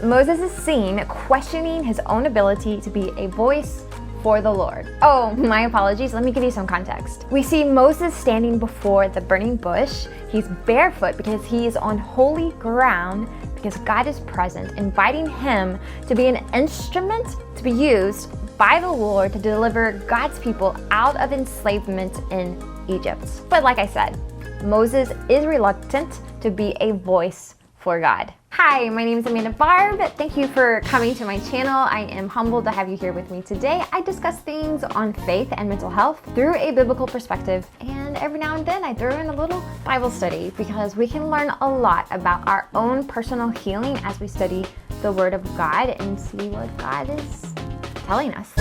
Moses is seen questioning his own ability to be a voice for the Lord. Oh, my apologies. Let me give you some context. We see Moses standing before the burning bush. He's barefoot because he is on holy ground, because God is present, inviting him to be an instrument to be used by the Lord to deliver God's people out of enslavement in Egypt. But like I said, Moses is reluctant to be a voice for God. Hi, my name is Amanda Barb. Thank you for coming to my channel. I am humbled to have you here with me today. I discuss things on faith and mental health through a biblical perspective, and every now and then I throw in a little Bible study because we can learn a lot about our own personal healing as we study the Word of God and see what God is telling us.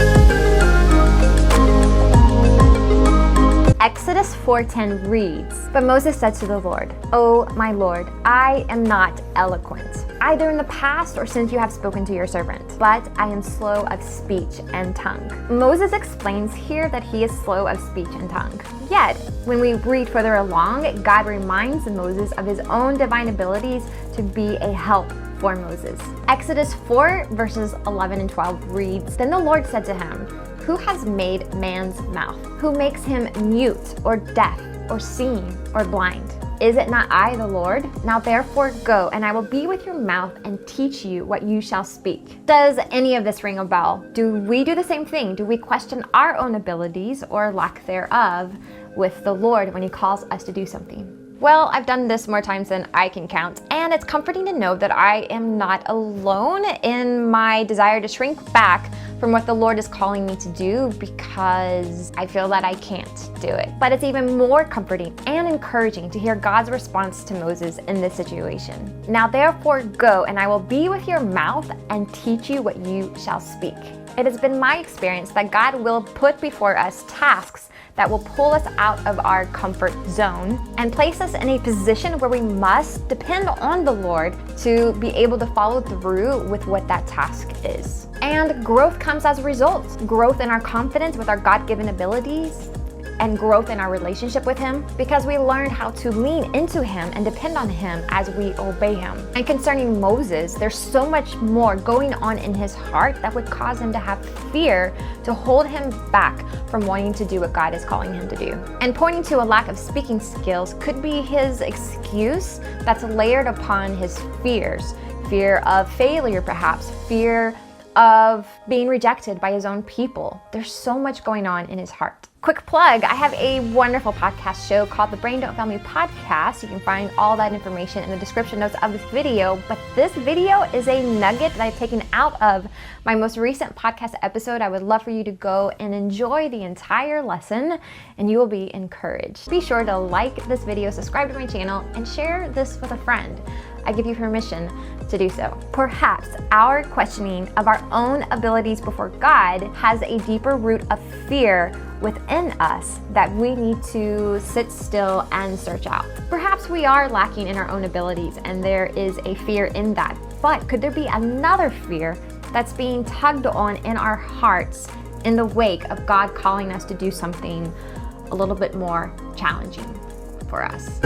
Exodus 4:10 reads, "But Moses said to the Lord, 'Oh, my Lord, I am not eloquent, either in the past or since you have spoken to your servant, but I am slow of speech and tongue.'" Moses explains here that he is slow of speech and tongue. Yet, when we read further along, God reminds Moses of his own divine abilities to be a help for Moses. Exodus 4 verses 11 and 12 reads, "Then the Lord said to him, 'Who has made man's mouth? Who makes him mute or deaf or seeing or blind? Is it not I, the Lord? Now therefore go, and I will be with your mouth and teach you what you shall speak.'" Does any of this ring a bell? Do we do the same thing? Do we question our own abilities or lack thereof with the Lord when he calls us to do something? Well, I've done this more times than I can count, and it's comforting to know that I am not alone in my desire to shrink back from what the Lord is calling me to do because I feel that I can't do it. But it's even more comforting and encouraging to hear God's response to Moses in this situation. "Now therefore go, and I will be with your mouth and teach you what you shall speak." It has been my experience that God will put before us tasks that will pull us out of our comfort zone and place us in a position where we must depend on the Lord to be able to follow through with what that task is. And growth comes as a result. Growth in our confidence with our God-given abilities, and growth in our relationship with him, because we learned how to lean into him and depend on him as we obey him. And concerning Moses, there's so much more going on in his heart that would cause him to have fear to hold him back from wanting to do what God is calling him to do. And pointing to a lack of speaking skills could be his excuse that's layered upon his fears. Fear of failure, perhaps. Fear of being rejected by his own people. There's so much going on in his heart. Quick plug, I have a wonderful podcast show called the Brain Don't Fail Me podcast. You can find all that information in the description notes of this video, but this video is a nugget that I've taken out of my most recent podcast episode. I would love for you to go and enjoy the entire lesson, and you will be encouraged. Be sure to like this video, subscribe to my channel, and share this with a friend. I give you permission to do so. Perhaps our questioning of our own abilities before God has a deeper root of fear within us that we need to sit still and search out. Perhaps we are lacking in our own abilities and there is a fear in that, but could there be another fear that's being tugged on in our hearts in the wake of God calling us to do something a little bit more challenging for us?